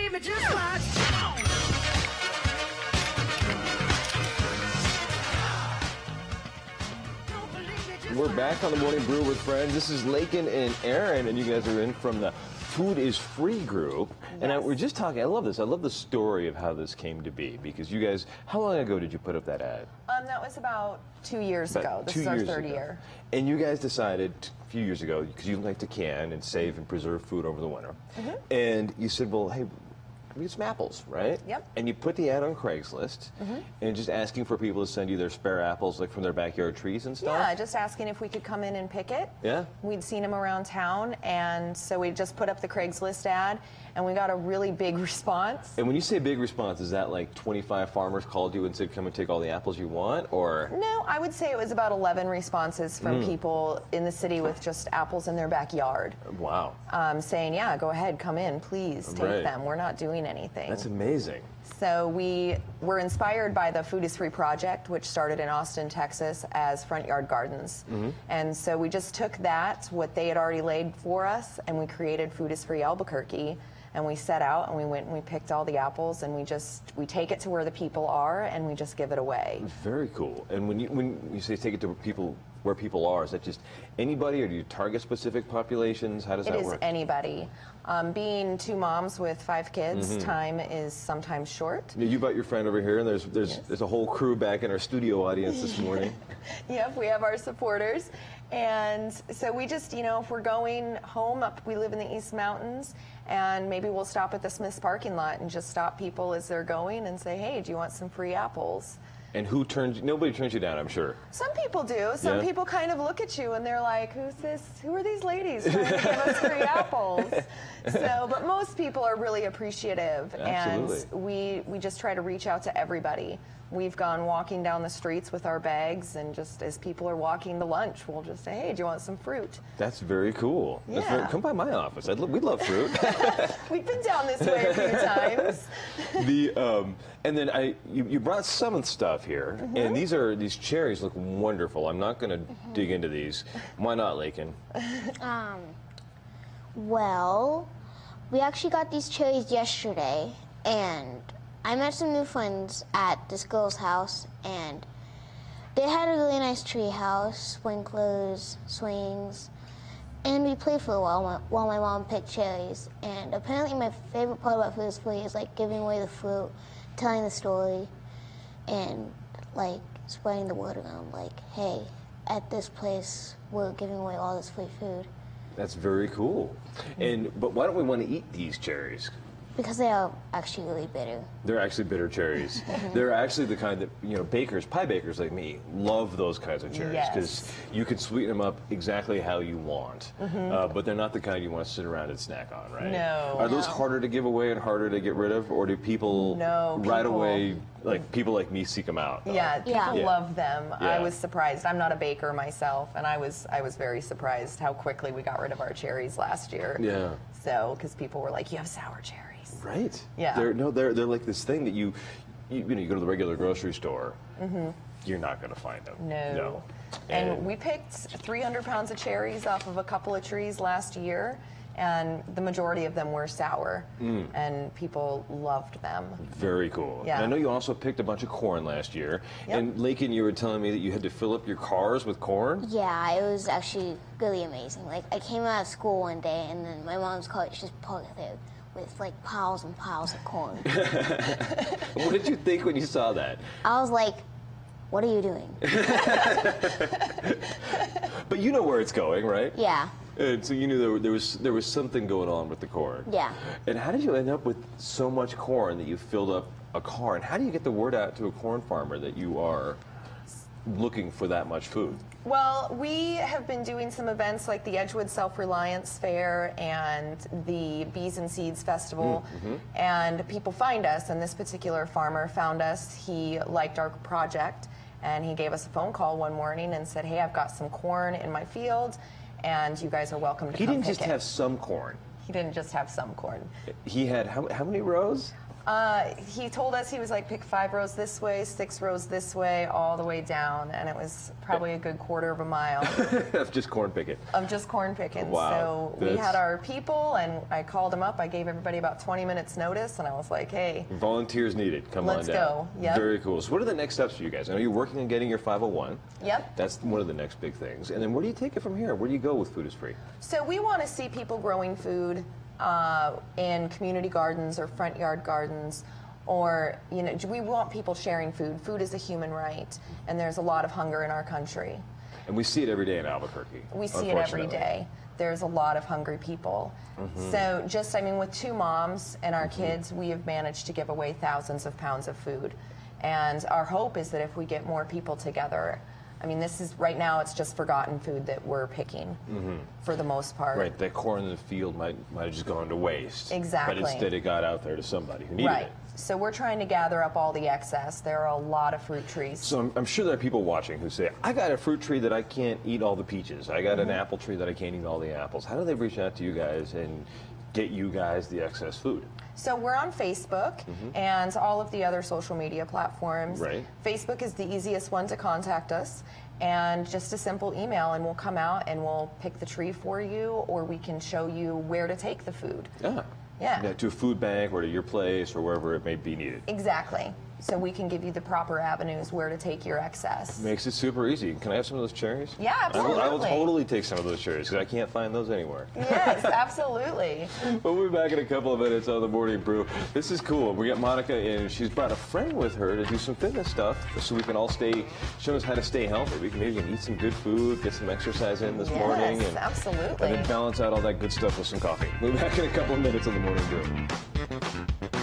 believe me, just watch. We're back on the Morning Brew with Friends. This is Lakin and Aaron, and you guys are in from the Food is Free group. Yes. And we're just talking, I love this. I love the story of how this came to be, because you guys, how long ago did you put up that ad? That was about 2 years ago. This is our third year. And you guys decided a few years ago, because you like to can and save and preserve food over the winter, and you said, well, hey, we get some apples, right? Yep. And you put the ad on Craigslist, and just asking for people to send you their spare apples, like from their backyard trees and stuff? Yeah, just asking if we could come in and pick it. Yeah. We'd seen them around town, and so we just put up the Craigslist ad, and we got a really big response. And when you say big response, is that like 25 farmers called you and said, come and take all the apples you want, or? No, I would say it was about 11 responses from people in the city with just apples in their backyard. Wow. Saying, yeah, go ahead, come in, please, take them. We're not doing anything. That's amazing. So we were inspired by the Food is Free project, which started in Austin, Texas, as front yard gardens. And so we just took that, what they had already laid for us, and we created Food is Free Albuquerque. And we set out and we went and we picked all the apples, and we take it to where the people are, and we just give it away. Very cool. And when you say take it to people where people are, is that just anybody, or do you target specific populations? How does that work? It is anybody. Being two moms with 5 kids, time is sometimes short. You brought your friend over here, and there's a whole crew back in our studio audience this morning. Yep, we have our supporters. And so we just, if we're going home we live in the East Mountains, and maybe we'll stop at the Smith's parking lot and just stop people as they're going and say, hey, do you want some free apples? And nobody turns you down, I'm sure. Some people do. Some people kind of look at you and they're like, who's this? Who are these ladies trying to give us free apples? So, but most people are really appreciative. Absolutely. And we just try to reach out to everybody. We've gone walking down the streets with our bags, and just as people are walking to lunch, we'll just say, hey, do you want some fruit? That's very cool. Yeah. Come by my office. We'd love fruit. We've been down this way a few times. And then you brought some stuff here, and these cherries look wonderful. I'm not going to dig into these. Why not, Lakin? Well, we actually got these cherries yesterday, and I met some new friends at this girl's house, and they had a really nice tree house, sprinklers, swings, and we played for a while my mom picked cherries. And apparently my favorite part about Food is Free is like giving away the fruit, telling the story, and like spreading the word around, like, hey, at this place we're giving away all this free food. That's very cool. But why don't we want to eat these cherries? Because they are actually really bitter. They're actually bitter cherries. They're actually the kind that, pie bakers like me love those kinds of cherries, because you can sweeten them up exactly how you want. But they're not the kind you want to sit around and snack on, right? No. Are those harder to give away and harder to get rid of, or do people away, like people like me, seek them out? Yeah, people love them. Yeah. I was surprised. I'm not a baker myself, and I was very surprised how quickly we got rid of our cherries last year. Yeah. So, because people were like, you have sour cherries. Right. Yeah. They're like this thing that you go to the regular grocery store, you're not going to find them. No. And we picked 300 pounds of cherries off of a couple of trees last year, and the majority of them were sour, and people loved them. Very cool. Yeah. And I know you also picked a bunch of corn last year. Yep. And Lakin, you were telling me that you had to fill up your cars with corn? Yeah, it was actually really amazing. Like, I came out of school one day, and then my mom's car just parked there with like piles and piles of corn. What did you think when you saw that? I was like, what are you doing? But you know where it's going, right? Yeah. And so you knew there was something going on with the corn. Yeah. And how did you end up with so much corn that you filled up a car? And how do you get the word out to a corn farmer that you are looking for that much food? Well, we have been doing some events like the Edgewood Self-Reliance Fair and the Bees and Seeds Festival, and people find us, and this particular farmer found us. He liked our project, and he gave us a phone call one morning and said, hey, I've got some corn in my field, and you guys are welcome to come pick it. He didn't just have some corn. He didn't just have some corn. He had how many rows? He told us, he was like, pick 5 rows this way, 6 rows this way, all the way down, and it was probably a good quarter of a mile. Of just corn picking. Of just corn picking. Wow. So we had our people, and I called them up. I gave everybody about 20 minutes notice, and I was like, hey. Volunteers needed. Come on down. Let's go. Yep. Very cool. So what are the next steps for you guys? I know you're working on getting your 501. Yep. That's one of the next big things. And then where do you take it from here? Where do you go with Food is Free? So we want to see people growing food in community gardens or front yard gardens, or we want people sharing food. Food is a human right, and there's a lot of hunger in our country. And we see it every day in Albuquerque. We see it every day. There's a lot of hungry people. So just, with 2 moms and our kids, we have managed to give away thousands of pounds of food. And our hope is that if we get more people together, this is, right now, it's just forgotten food that we're picking for the most part. Right, that corn in the field might have just gone to waste. Exactly. But instead it got out there to somebody who needed it. So we're trying to gather up all the excess. There are a lot of fruit trees. So I'm sure there are people watching who say, I got a fruit tree that I can't eat all the peaches. I got an apple tree that I can't eat all the apples. How do they reach out to you guys and get you guys the excess food? So we're on Facebook and all of the other social media platforms. Right. Facebook is the easiest one to contact us, and just a simple email, and we'll come out and we'll pick the tree for you, or we can show you where to take the food. Yeah. To a food bank or to your place or wherever it may be needed. Exactly. So we can give you the proper avenues where to take your excess. Makes it super easy. Can I have some of those cherries? Yeah, absolutely. I will totally take some of those cherries because I can't find those anywhere. Yes, absolutely. We'll be back in a couple of minutes on the Morning Brew. This is cool. We got Monica in. She's brought a friend with her to do some fitness stuff so we can all show us how to stay healthy. We can maybe eat some good food, get some exercise in this morning. Yes, absolutely. And then balance out all that good stuff with some coffee. We'll be back in a couple of minutes on the Morning Brew.